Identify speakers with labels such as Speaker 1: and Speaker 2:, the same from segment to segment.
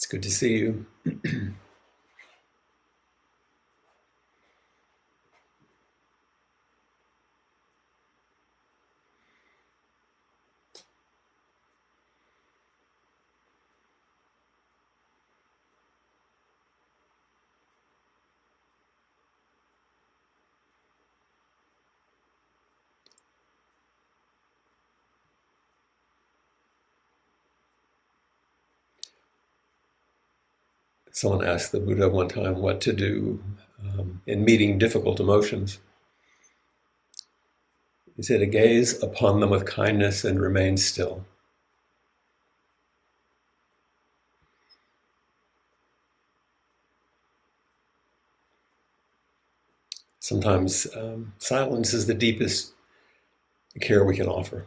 Speaker 1: It's good to see you. Someone asked the Buddha one time what to do in meeting difficult emotions. He said, to gaze upon them with kindness and remain still. Sometimes silence is the deepest care we can offer.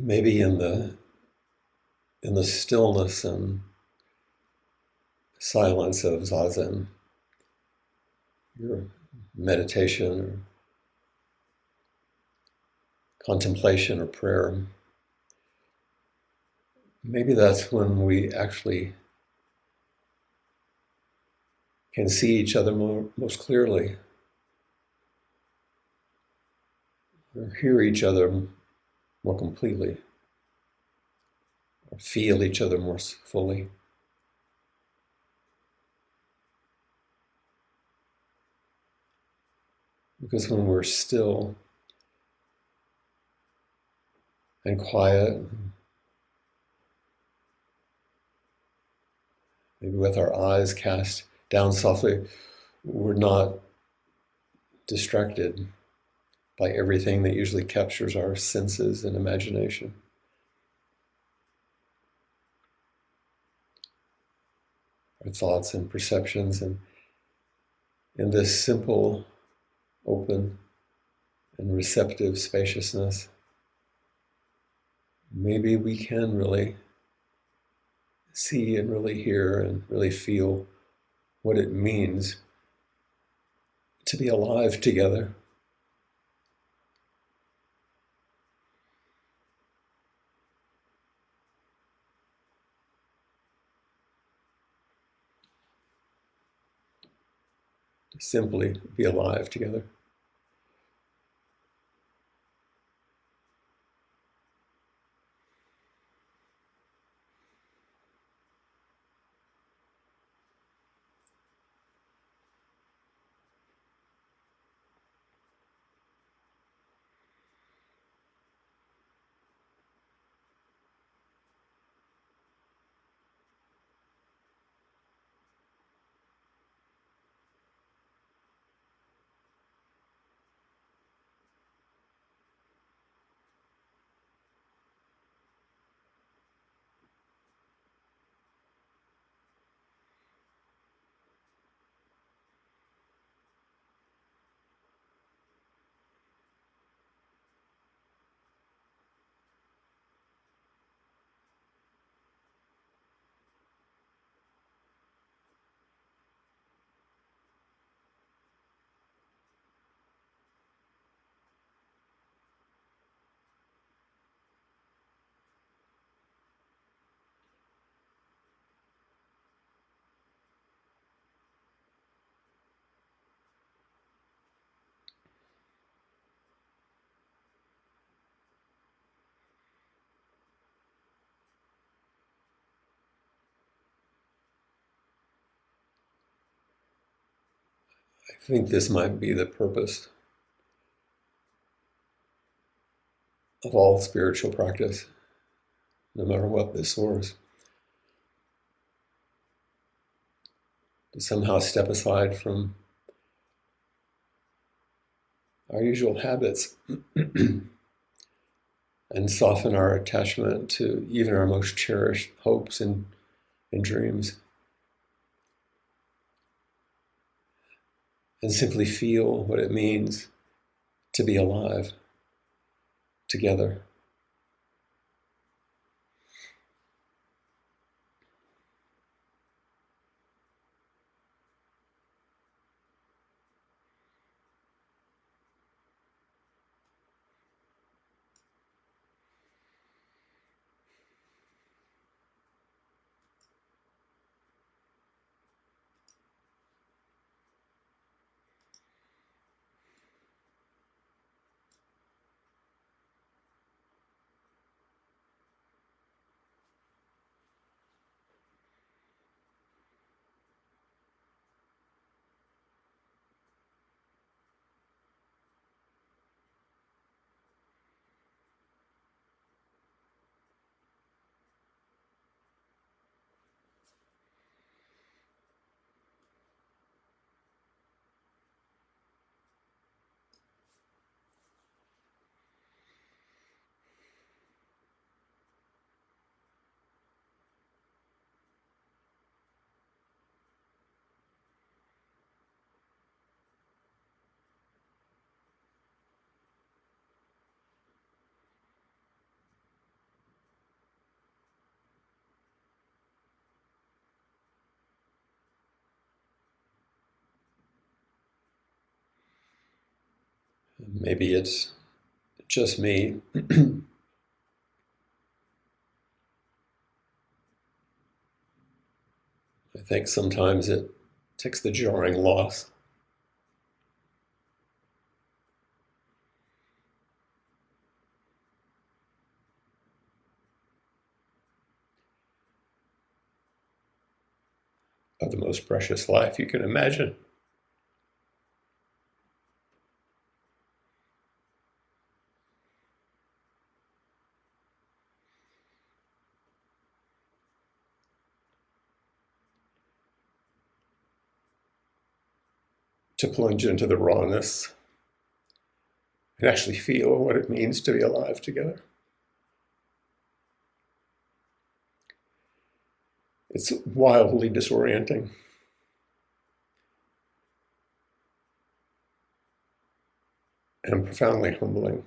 Speaker 1: Maybe in the stillness and silence of zazen, your meditation or contemplation or prayer, maybe that's when we actually can see each other most clearly, or hear each other more completely, or feel each other more fully. Because when we're still and quiet, maybe with our eyes cast down softly, we're not distracted by everything that usually captures our senses and imagination. Our thoughts and perceptions, and in this simple, open, and receptive spaciousness, maybe we can really see and really hear and really feel what it means to be alive together. To simply be alive together. I think this might be the purpose of all spiritual practice, no matter what the source. To somehow step aside from our usual habits and soften our attachment to even our most cherished hopes and dreams. And simply feel what it means to be alive together. Maybe it's just me. I think sometimes it takes the jarring loss of the most precious life you can imagine. To plunge into the rawness and actually feel what it means to be alive together. It's wildly disorienting. And profoundly humbling.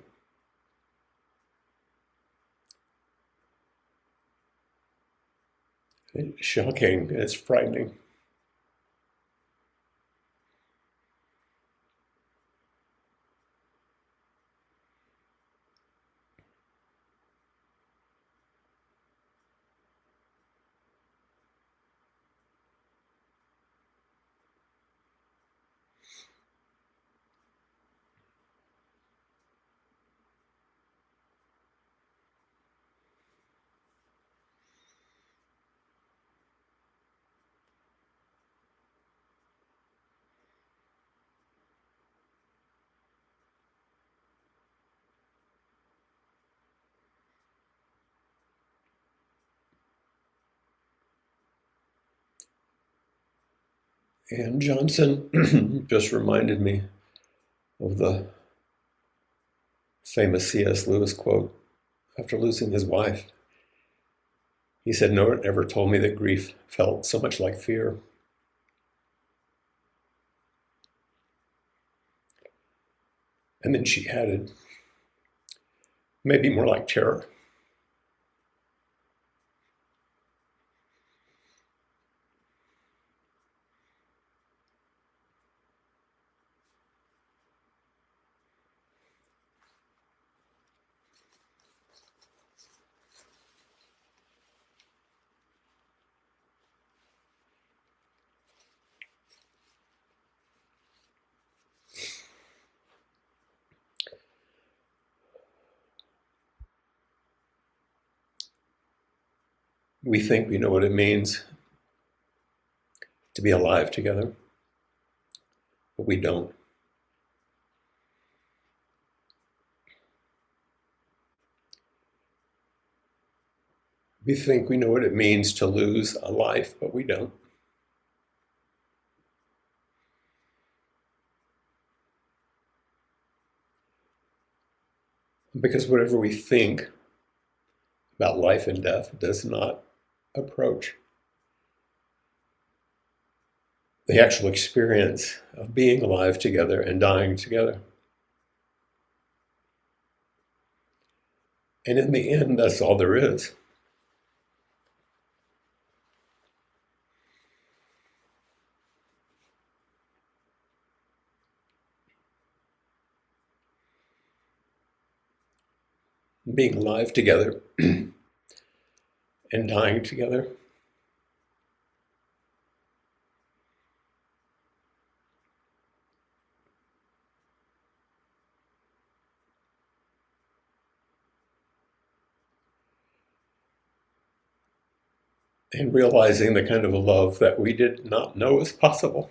Speaker 1: It's shocking, it's frightening. And Johnson just reminded me of the famous C.S. Lewis quote after losing his wife. He said, "No one ever told me that grief felt so much like fear." And then she added, maybe more like terror. We think we know what it means to be alive together, but we don't. We think we know what it means to lose a life, but we don't. Because whatever we think about life and death does not approach the actual experience of being alive together and dying together. And in the end, that's all there is. Being alive together and dying together. And realizing the kind of a love that we did not know was possible.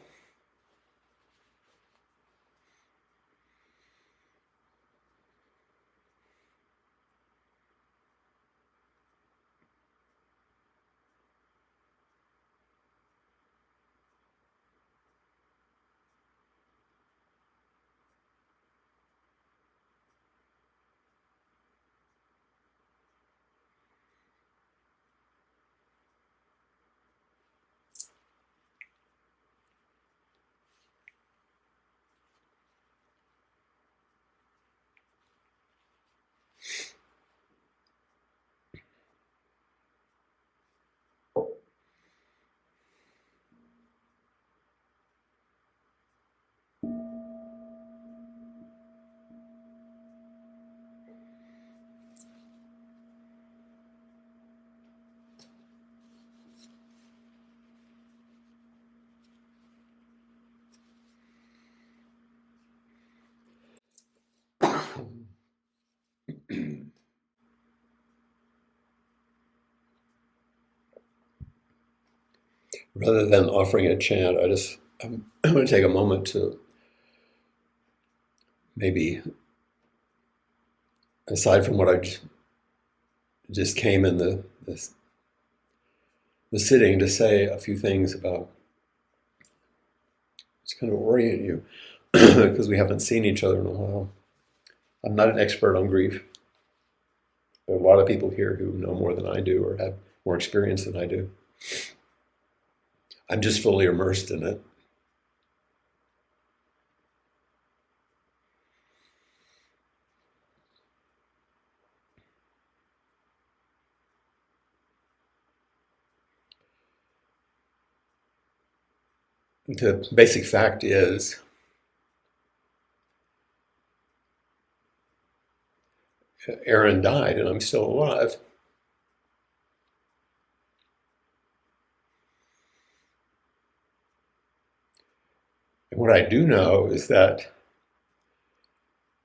Speaker 1: rather than offering a chant, I'm going to take a moment to maybe, aside from what I just came in the sitting, to say a few things about, to kind of orient you, because we haven't seen each other in a while. I'm not an expert on grief. There are a lot of people here who know more than I do or have more experience than I do. I'm just fully immersed in it. The basic fact is, Erin died and I'm still alive. And what I do know is that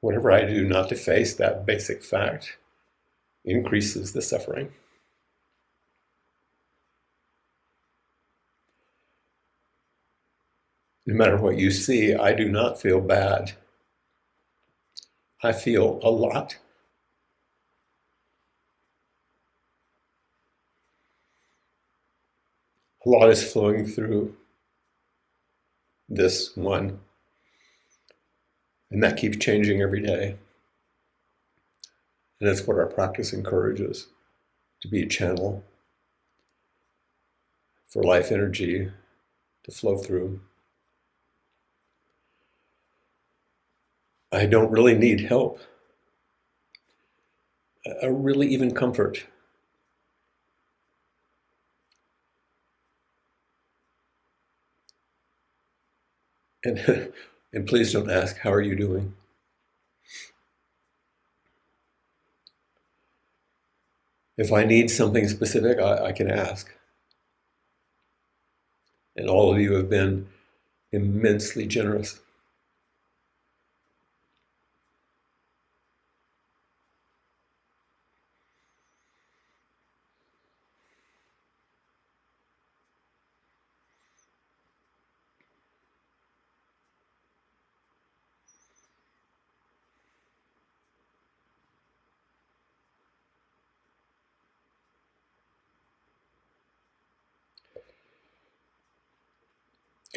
Speaker 1: whatever I do not to face that basic fact increases the suffering. No matter what you see, I do not feel bad. I feel a lot. A lot is flowing through this one, and that keeps changing every day. And that's what our practice encourages, to be a channel for life energy to flow through. I don't really need help, really even comfort. And, and please don't ask, how are you doing? If I need something specific, I can ask. And all of you have been immensely generous.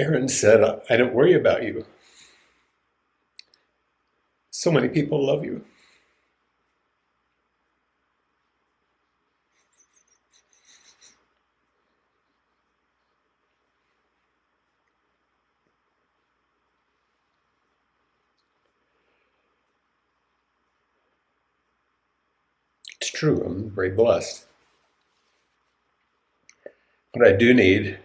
Speaker 1: Erin said, I don't worry about you. So many people love you. It's true, I'm very blessed. What I do need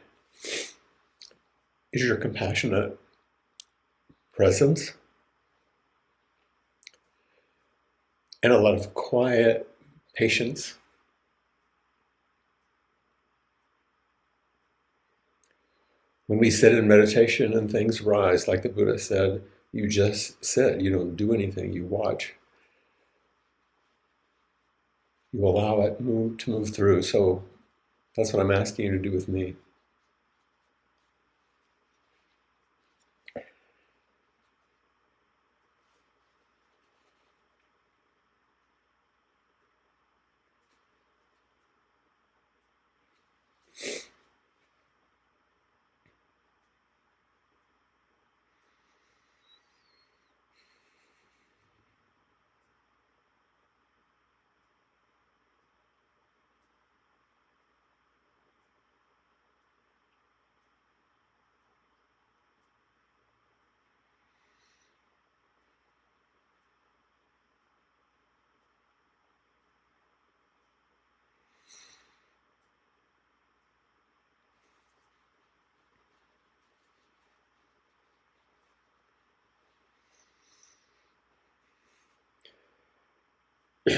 Speaker 1: is your compassionate presence and a lot of quiet patience. When we sit in meditation and things rise, like the Buddha said, you just sit, you don't do anything, you watch. You allow it to move through. So that's what I'm asking you to do with me.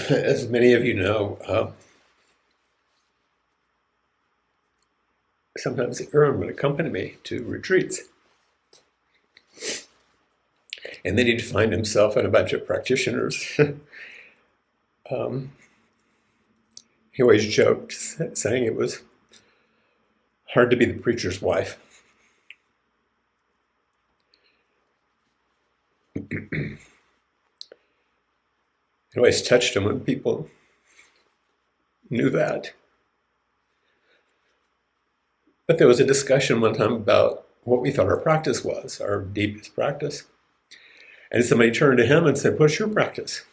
Speaker 1: As many of you know, sometimes Erin would accompany me to retreats. And then he'd find himself and a bunch of practitioners. He always joked, saying it was hard to be the preacher's wife. It always touched him when people knew that. But there was a discussion one time about what we thought our practice was, our deepest practice. And somebody turned to him and said, "What's your practice?"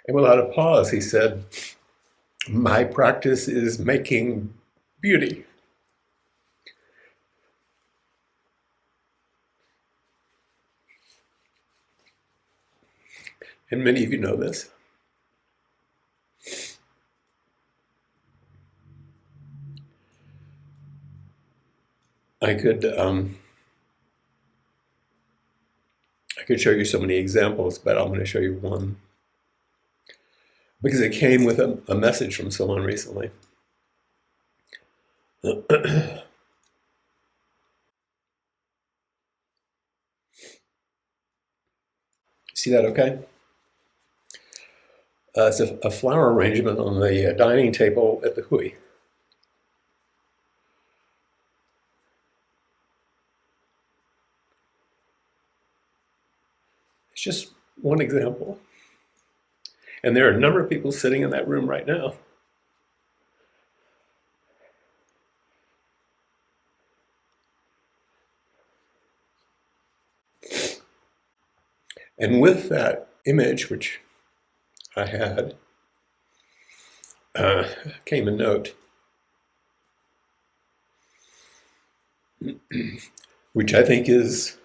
Speaker 1: And without a pause, he said, "My practice is making beauty." And many of you know this. I could show you so many examples, but I'm going to show you one because it came with a message from someone recently. See that okay? It's a flower arrangement on the dining table at the Hui. It's just one example. And there are a number of people sitting in that room right now. And with that image, which I had, came a note, which I think is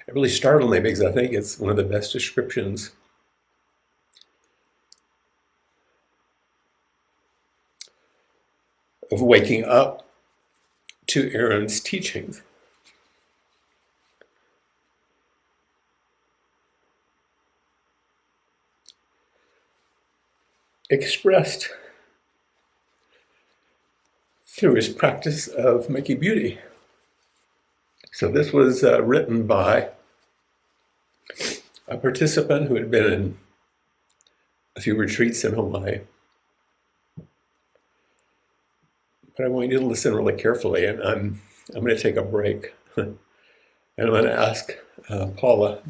Speaker 1: it really startled me because I think it's one of the best descriptions of waking up to Erin's teachings. Expressed through his practice of making beauty. So this was written by a participant who had been in a few retreats in Hawaii. But I want you to listen really carefully, and I'm going to take a break. And I'm going to ask Paula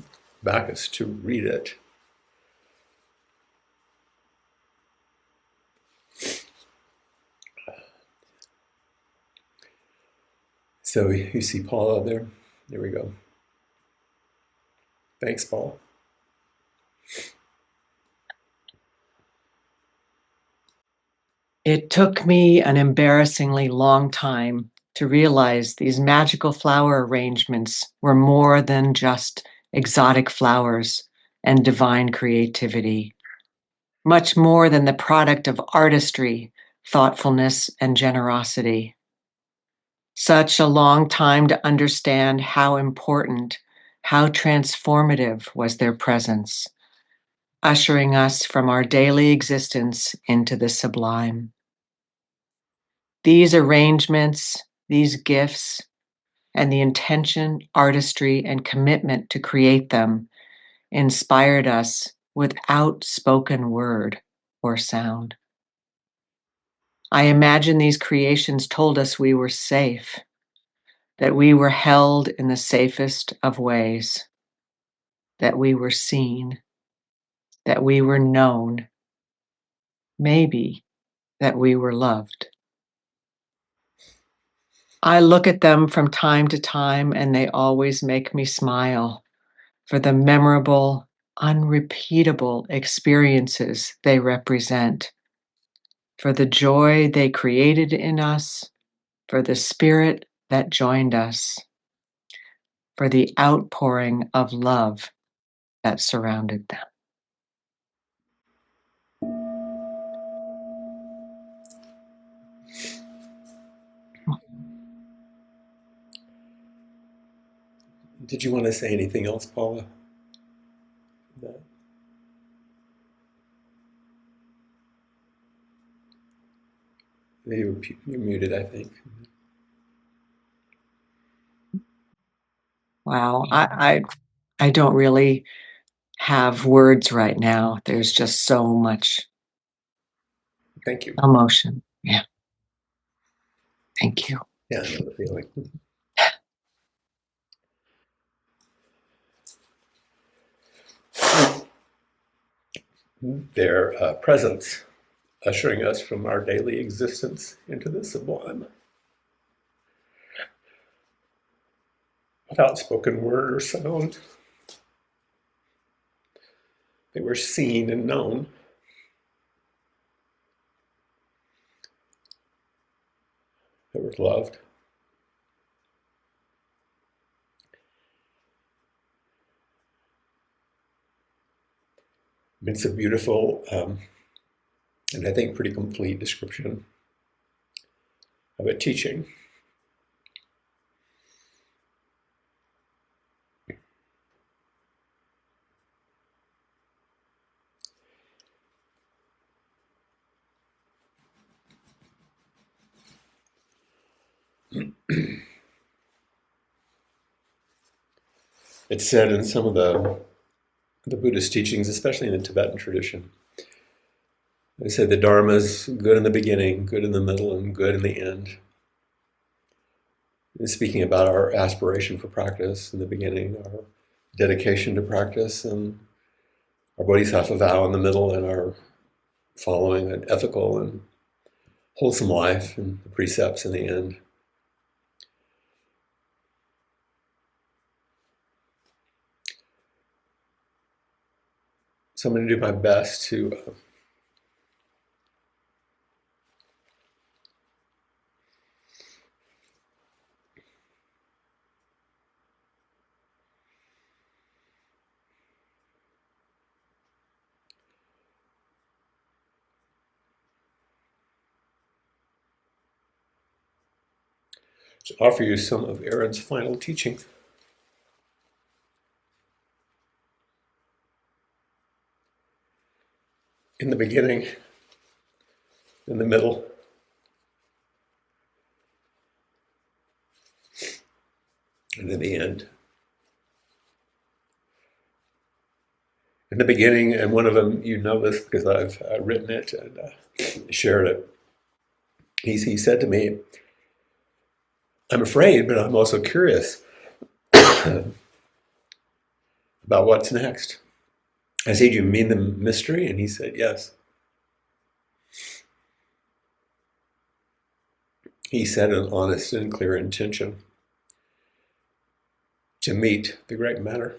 Speaker 1: Backus to read it. So you see Paula there? There we go. Thanks, Paula.
Speaker 2: It took me an embarrassingly long time to realize these magical flower arrangements were more than just exotic flowers and divine creativity, much more than the product of artistry, thoughtfulness, and generosity. Such a long time to understand how important, how transformative was their presence, ushering us from our daily existence into the sublime. These arrangements, these gifts, and the intention, artistry, and commitment to create them inspired us without spoken word or sound. I imagine these creations told us we were safe, that we were held in the safest of ways, that we were seen, that we were known, maybe that we were loved. I look at them from time to time and they always make me smile for the memorable, unrepeatable experiences they represent, for the joy they created in us, for the spirit that joined us, for the outpouring of love that surrounded them.
Speaker 1: Did you want to say anything else, Paula? You're muted, I think.
Speaker 2: Wow. I don't really have words right now. There's just so much
Speaker 1: Thank you.
Speaker 2: emotion. Yeah. Thank you.
Speaker 1: Yeah, I know the feeling. Their presence ushering us from our daily existence into the sublime. Without spoken word or sound, they were seen and known. They were loved. It's a beautiful and I think pretty complete description of a teaching. It's said in some of the Buddhist teachings, especially in the Tibetan tradition, they say the Dharma is good in the beginning, good in the middle, and good in the end. And speaking about our aspiration for practice in the beginning, our dedication to practice, and our bodhisattva vow in the middle, and our following an ethical and wholesome life, and the precepts in the end. So I'm going to do my best to offer you some of Erin's final teachings. In the beginning, in the middle, and in the end. In the beginning, and one of them, you know this because I've written it and shared it. He said to me, I'm afraid, but I'm also curious about what's next. I said, you mean the mystery? And he said, yes. He said an honest and clear intention to meet the great matter.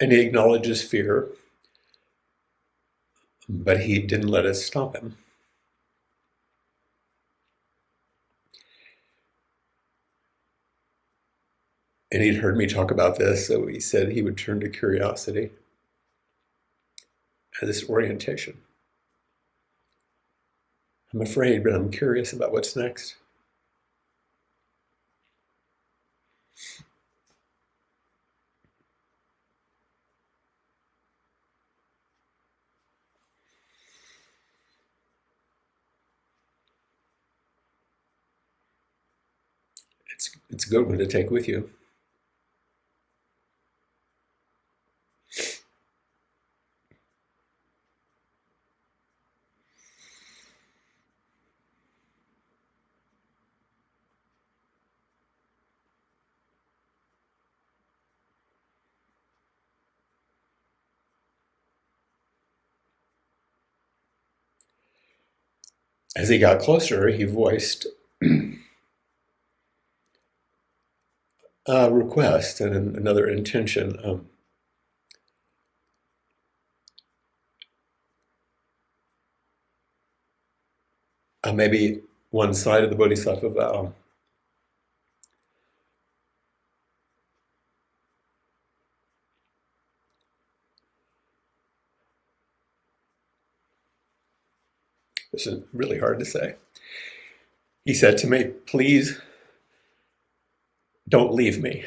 Speaker 1: And he acknowledges fear, but he didn't let it stop him. And he'd heard me talk about this, so he said he would turn to curiosity and this orientation. I'm afraid, but I'm curious about what's next. It's a good one to take with you. As he got closer, he voiced a request and another intention. Maybe one side of the Bodhisattva vow. This is really hard to say. He said to me, please don't leave me.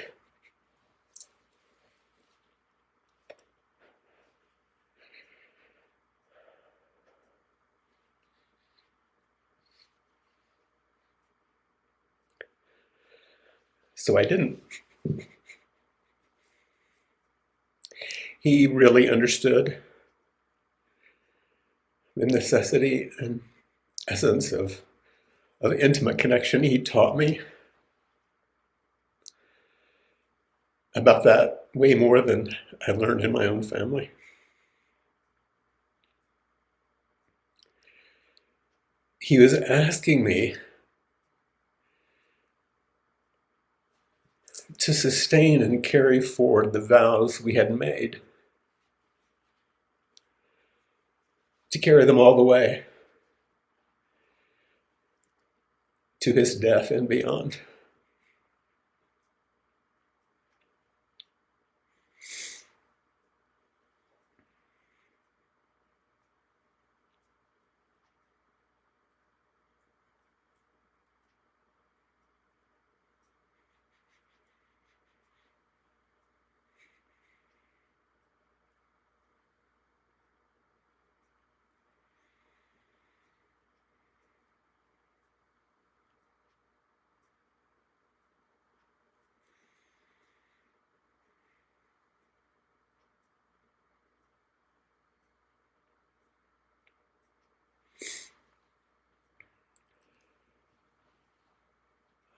Speaker 1: So I didn't. He really understood the necessity and essence of intimate connection. He taught me about that way more than I learned in my own family. He was asking me to sustain and carry forward the vows we had made, to carry them all the way to his death and beyond.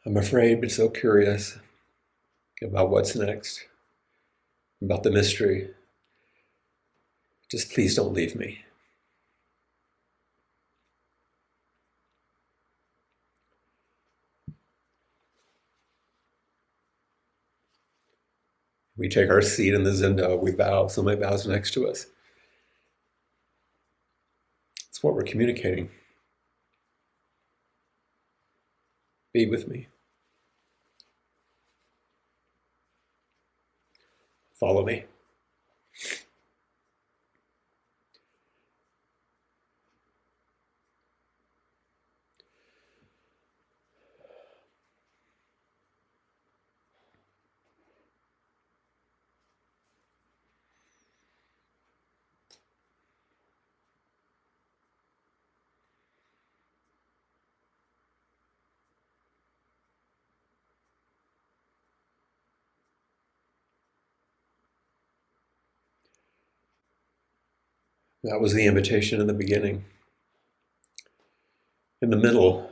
Speaker 1: I'm afraid, but so curious about what's next, about the mystery. Just please don't leave me. We take our seat in the Zendo, we bow, somebody bows next to us. It's what we're communicating. Be with me. Follow me. That was the invitation in the beginning. In the middle,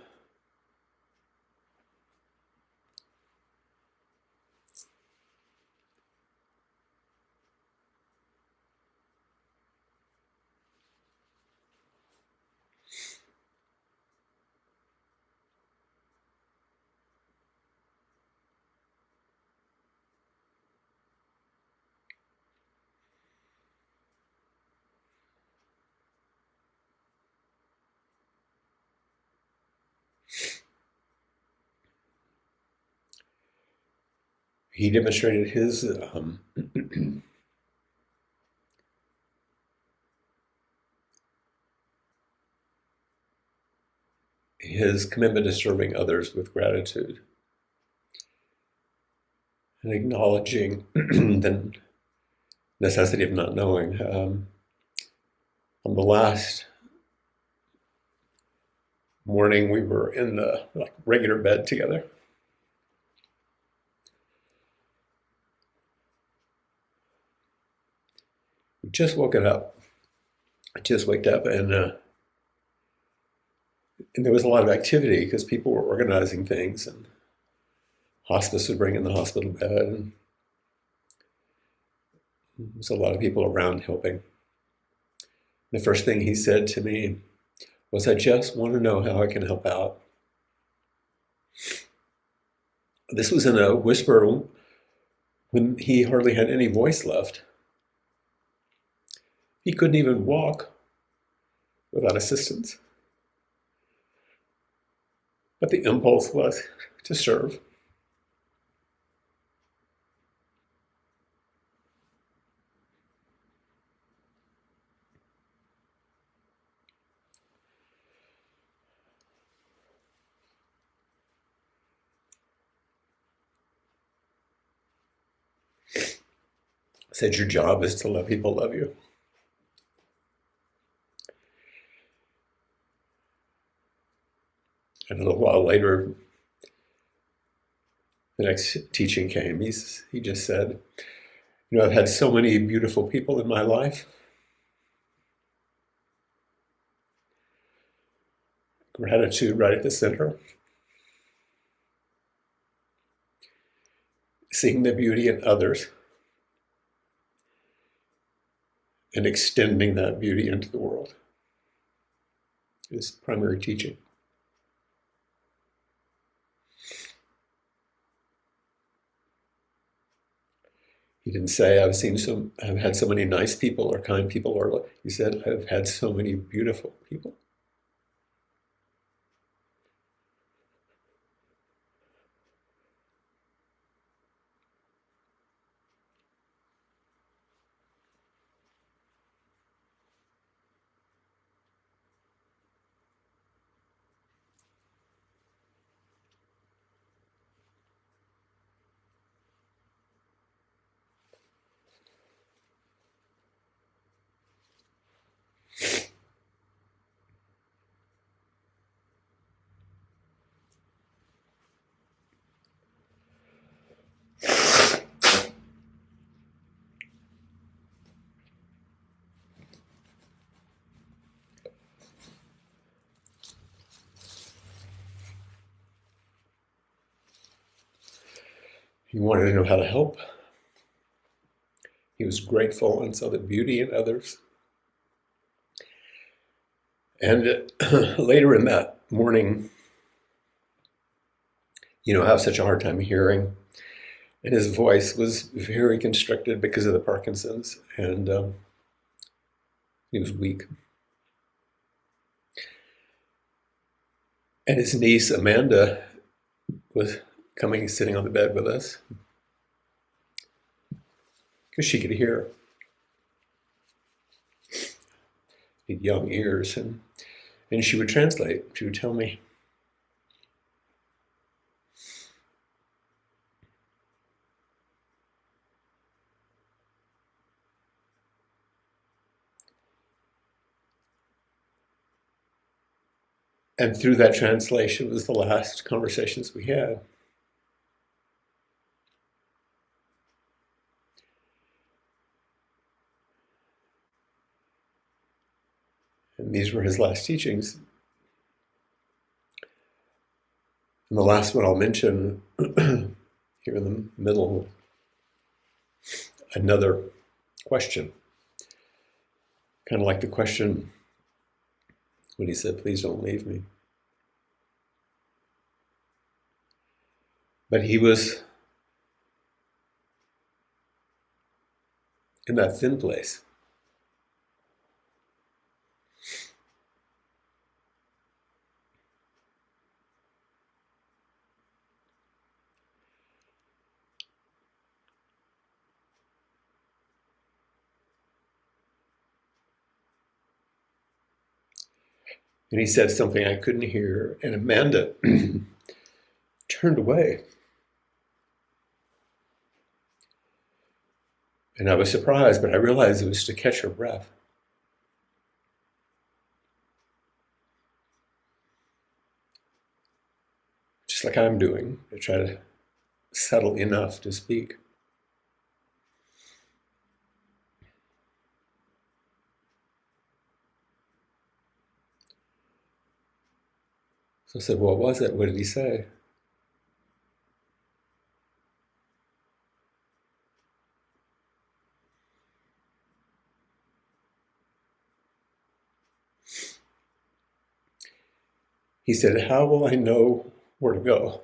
Speaker 1: he demonstrated his commitment to serving others with gratitude and acknowledging the necessity of not knowing. On the last morning, we were in the regular bed together. We just woken up. I just waked up, and there was a lot of activity because people were organizing things, and hospice would bring in the hospital bed, and there's a lot of people around helping. The first thing he said to me was, "I just want to know how I can help out." This was in a whisper when he hardly had any voice left. He couldn't even walk without assistance. But the impulse was to serve. I said, your job is to let people love you. And a little while later, the next teaching came, he just said, I've had so many beautiful people in my life. Gratitude right at the center. Seeing the beauty in others and extending that beauty into the world is primary teaching. He didn't say, I've had so many nice people or kind people, or he said, I've had so many beautiful people. He wanted to know how to help. He was grateful and saw the beauty in others. And later in that morning, I have such a hard time hearing. And his voice was very constricted because of the Parkinson's. And he was weak. And his niece, Amanda, was coming, sitting on the bed with us. Because she could hear. He had young ears. And she would translate. She would tell me. And through that translation was the last conversations we had. And these were his last teachings. And the last one I'll mention here in the middle, another question. Kind of like the question when he said, please don't leave me. But he was in that thin place. And he said something I couldn't hear, and Amanda turned away. And I was surprised, but I realized it was to catch her breath. Just like I'm doing, to try to settle enough to speak. So I said, what was it? What did he say? He said, how will I know where to go?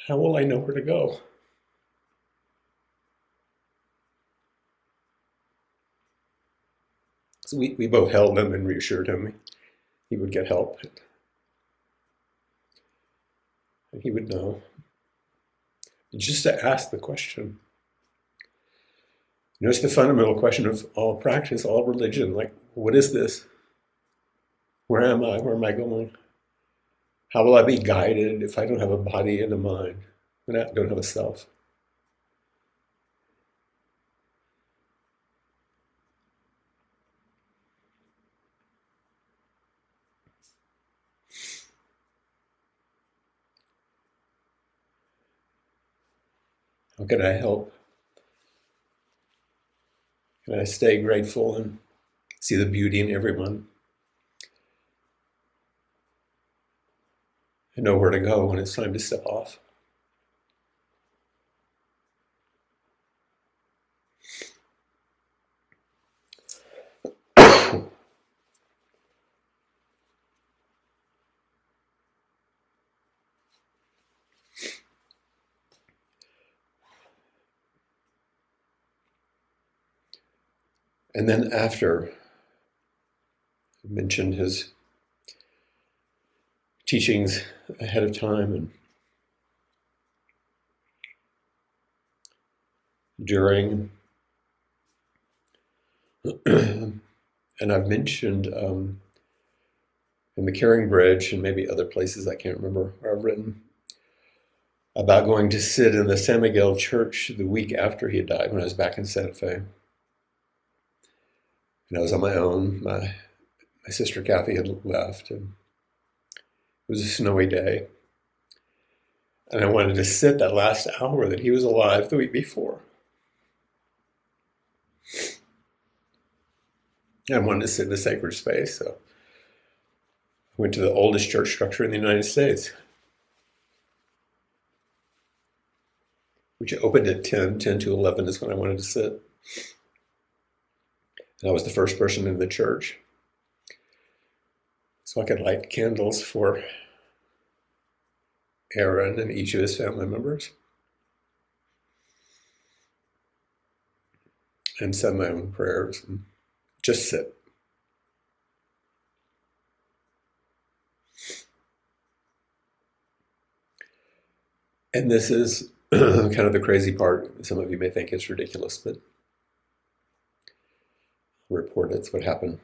Speaker 1: How will I know where to go? So we both held him and reassured him he would get help. And he would know. And just to ask the question. It's the fundamental question of all practice, all religion. Like, what is this? Where am I? Where am I going? How will I be guided if I don't have a body and a mind? When I don't have a self? How can I help? Can I stay grateful and see the beauty in everyone? And know where to go when it's time to step off. And then after I mentioned his teachings ahead of time and during, and I've mentioned in the Caring Bridge and maybe other places I can't remember where I've written about going to sit in the San Miguel church the week after he had died when I was back in Santa Fe. And I was on my own. My sister Kathy had left, and it was a snowy day. And I wanted to sit that last hour that he was alive the week before. I wanted to sit in a sacred space, so I went to the oldest church structure in the United States, which opened at 10 to 11 is when I wanted to sit. And I was the first person in the church. So I could light candles for Erin and each of his family members. And said my own prayers and just sit. And this is kind of the crazy part. Some of you may think it's ridiculous, but I'll report it's what happened.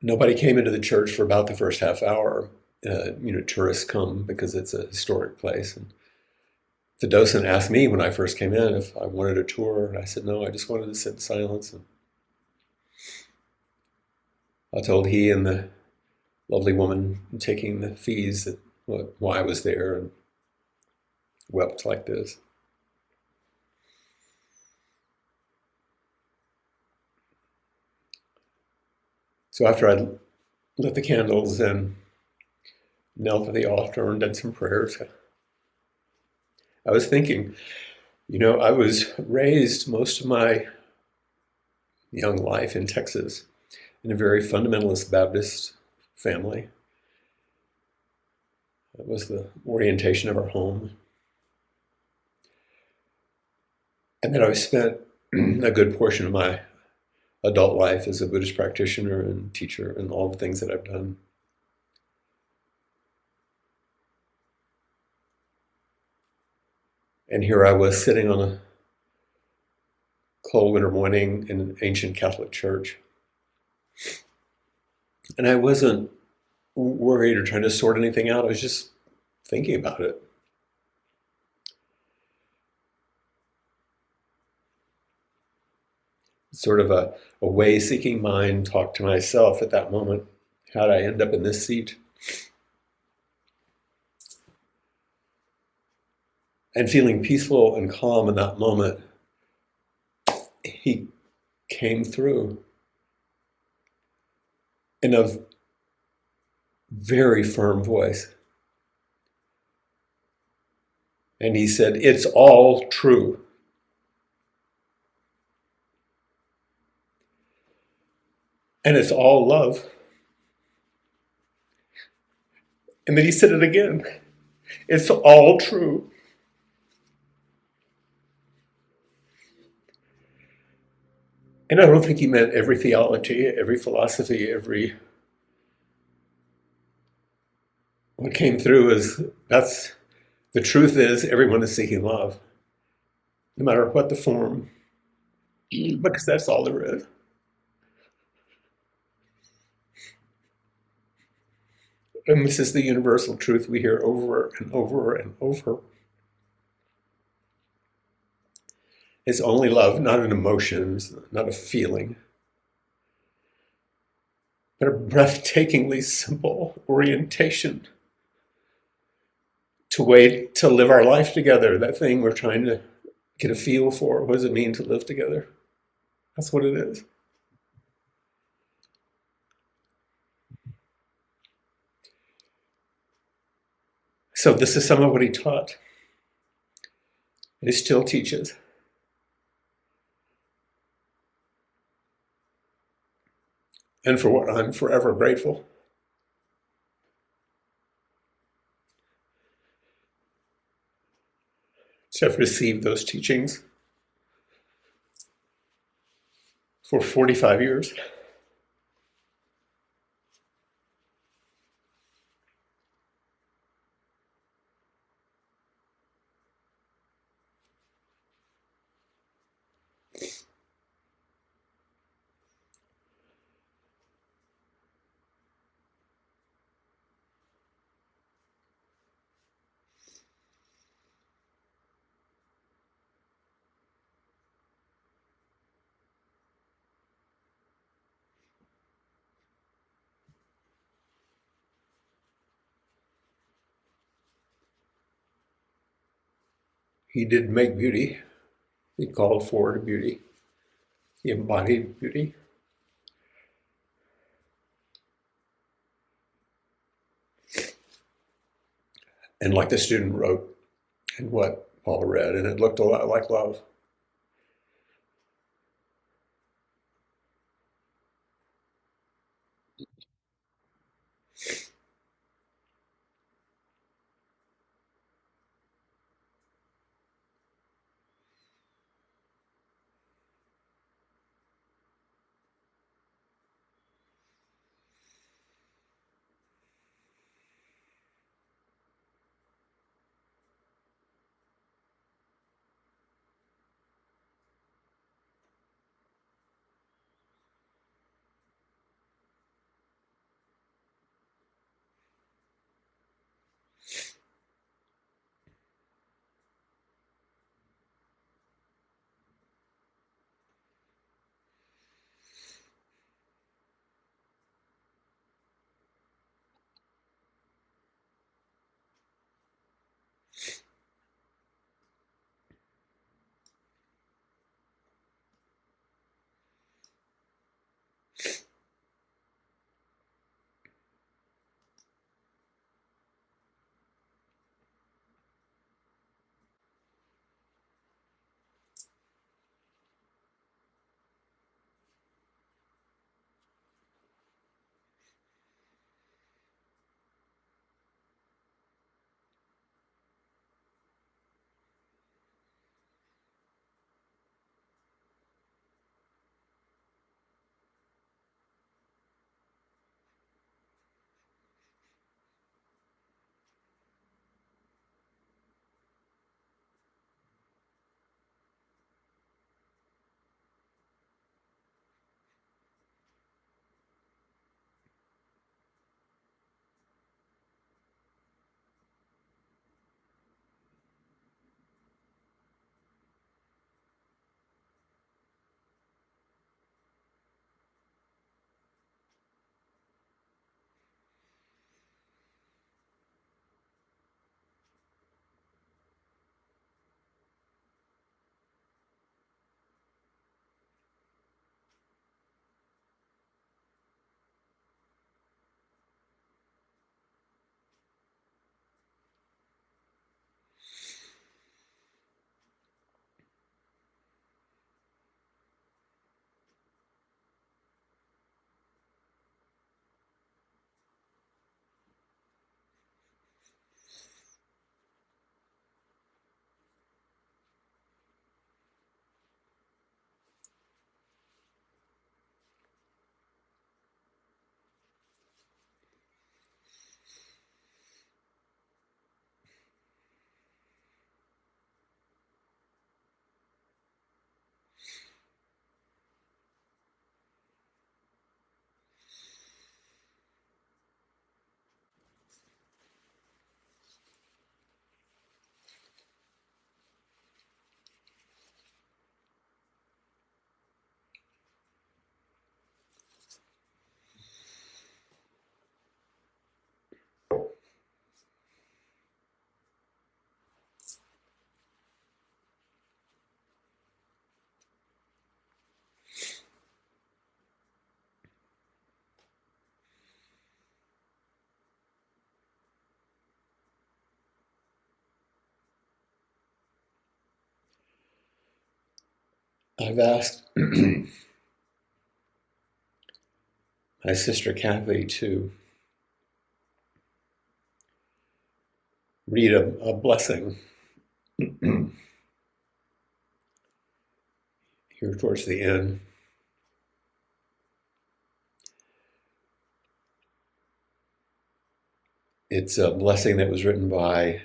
Speaker 1: Nobody came into the church for about the first half hour. Tourists come because it's a historic place. And the docent asked me when I first came in if I wanted a tour, and I said no, I just wanted to sit in silence. And I told he and the lovely woman taking the fees that why I was there, and wept like this. So after I'd lit the candles and knelt at the altar and did some prayers, I was thinking, I was raised most of my young life in Texas in a very fundamentalist Baptist family. That was the orientation of our home. And then I spent a good portion of my adult life as a Buddhist practitioner and teacher and all the things that I've done. And here I was sitting on a cold winter morning in an ancient Catholic church. And I wasn't worried or trying to sort anything out. I was just thinking about it. Sort of a way-seeking mind talked to myself at that moment. How'd I end up in this seat? And feeling peaceful and calm in that moment, he came through in a very firm voice. And he said, "It's all true." And it's all love. And then he said it again. It's all true. And I don't think he meant every theology, every philosophy, what came through is the truth is everyone is seeking love, no matter what the form, because that's all there is. And this is the universal truth we hear over and over and over. It's only love, not an emotion, not a feeling, but a breathtakingly simple orientation wait to live our life together, that thing we're trying to get a feel for. What does it mean to live together? That's what it is. So this is some of what he taught. He still teaches. And for what I'm forever grateful. To have received those teachings for 45 years. He did make beauty. He called forward beauty. He embodied beauty. And like the student wrote and what Paula read, and it looked a lot like love. I've asked my sister Kathy to read a blessing here towards the end. It's a blessing that was written by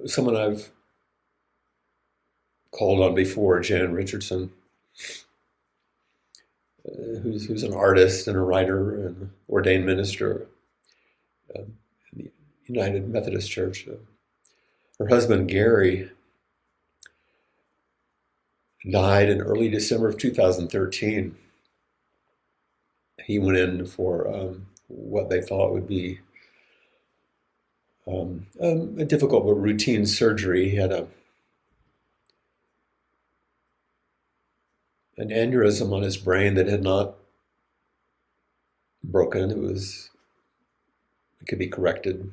Speaker 1: someone I've called on before, Jan Richardson, who's an artist and a writer and ordained minister in the United Methodist Church. Her husband, Gary, died in early December of 2013. He went in for what they thought would be a difficult but routine surgery. He had an aneurysm on his brain that had not broken. It could be corrected,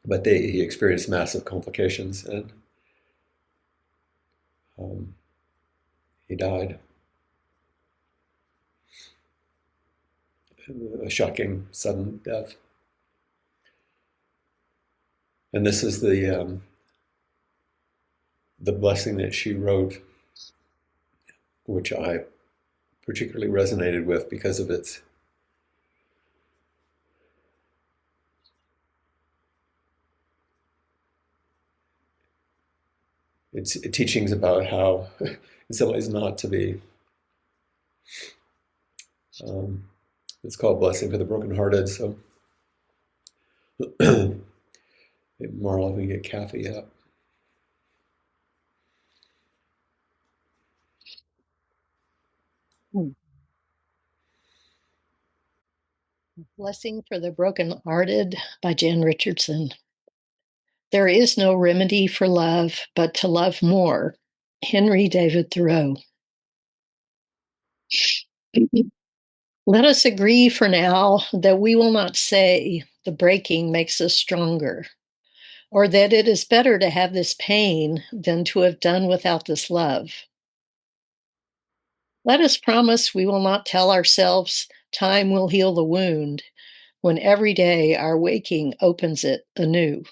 Speaker 1: but he experienced massive complications, and he died. A shocking, sudden death. And this is the blessing that she wrote, which I particularly resonated with because of its teachings about how, in some ways, not to be. It's called Blessing for the Brokenhearted. So, maybe Marla, we can get Kathy up.
Speaker 3: Blessing for the Brokenhearted by Jan Richardson. There is no remedy for love but to love more. Henry David Thoreau. Let us agree for now that we will not say the breaking makes us stronger, or that it is better to have this pain than to have done without this love. Let us promise we will not tell ourselves time will heal the wound when every day our waking opens it anew.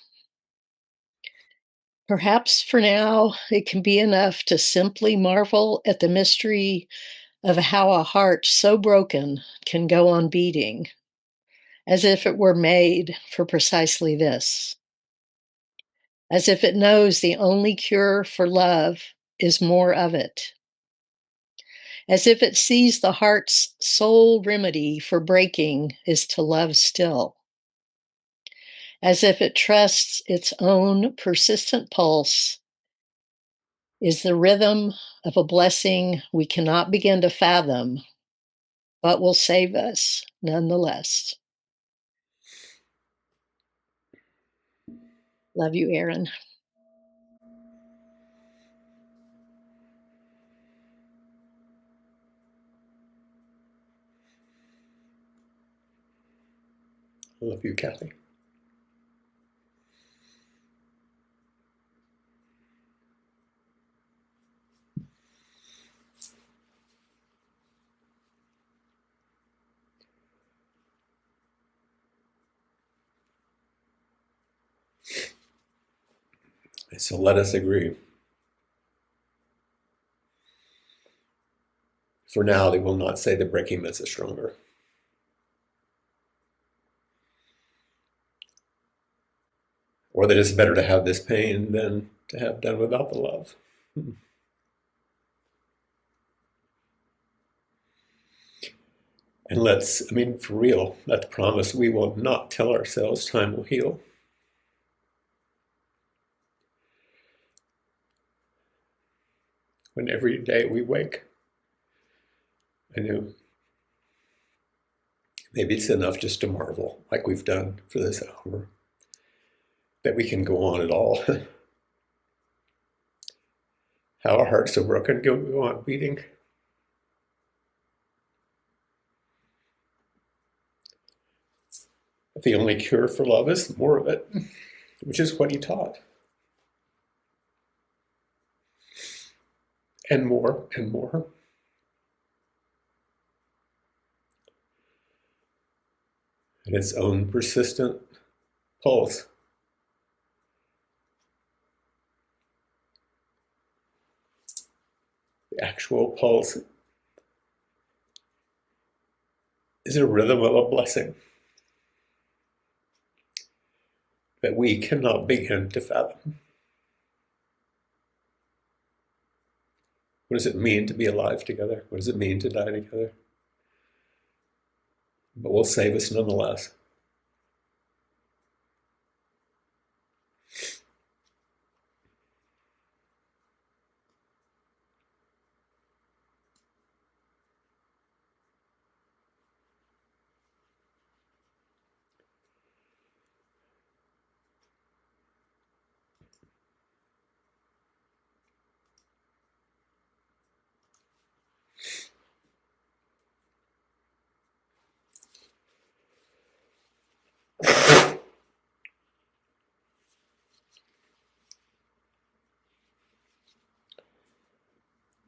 Speaker 3: Perhaps for now, it can be enough to simply marvel at the mystery of how a heart so broken can go on beating, as if it were made for precisely this, as if it knows the only cure for love is more of it, as if it sees the heart's sole remedy for breaking is to love still, as if it trusts its own persistent pulse is the rhythm of a blessing we cannot begin to fathom, but will save us nonetheless. Love you, Erin.
Speaker 1: I love you, Kathy. So let us agree. For now, they will not say the breaking makes us stronger. Or that it's better to have this pain than to have done without the love. And for real, let's promise we will not tell ourselves time will heal. When every day we wake anew. Maybe it's enough just to marvel, like we've done for this hour, that we can go on at all. How our hearts so broken go on beating. The only cure for love is more of it, which is what he taught. and more and more. And its own persistent pulse. The actual pulse is a rhythm of a blessing that we cannot begin to fathom. What does it mean to be alive together? What does it mean to die together? But will save us nonetheless.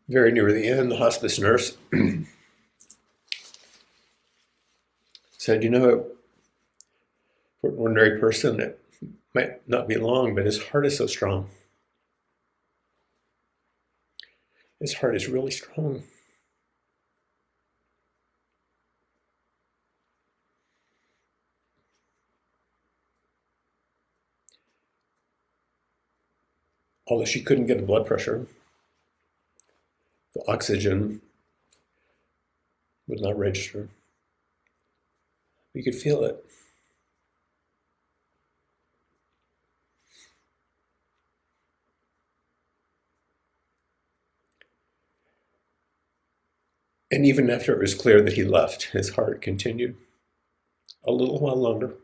Speaker 1: Very near the end, the hospice nurse said, for an ordinary person, it might not be long, but his heart is so strong. His heart is really strong. Although she couldn't get the blood pressure, the oxygen would not register. You could feel it. And even after it was clear that he left, his heart continued a little while longer.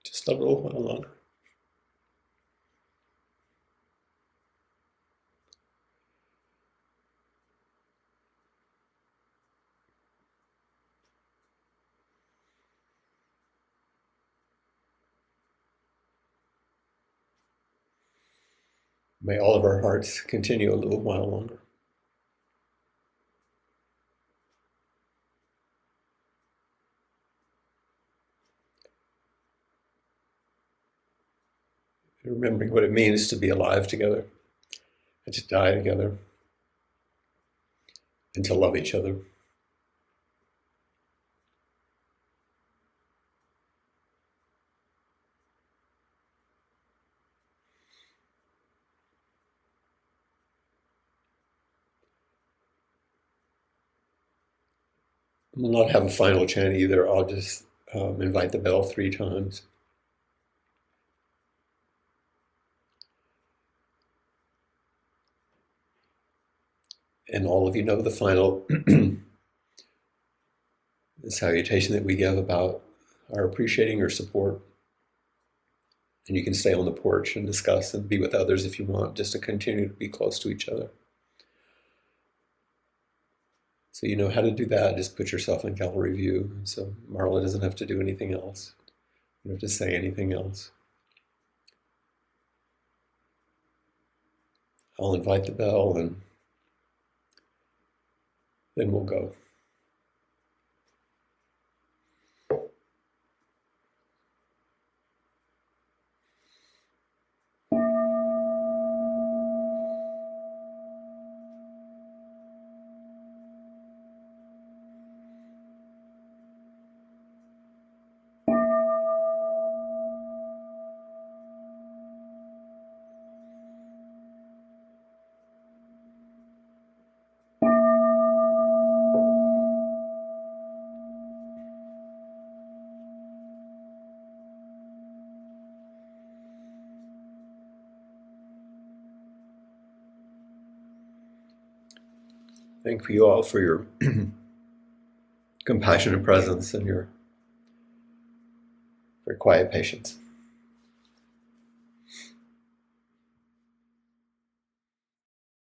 Speaker 1: Just a little while longer. May all of our hearts continue a little while longer. Remembering what it means to be alive together and to die together and to love each other. We'll not have a final chant either. I'll just invite the bell 3 times. And all of you know the final the salutation that we give about our appreciating your support. And you can stay on the porch and discuss and be with others if you want, just to continue to be close to each other. So you know how to do that. Just put yourself in gallery view. So Marla doesn't have to do anything else. You don't have to say anything else. I'll invite the bell and then we'll go. Thank you all for your compassionate presence and your very quiet patience.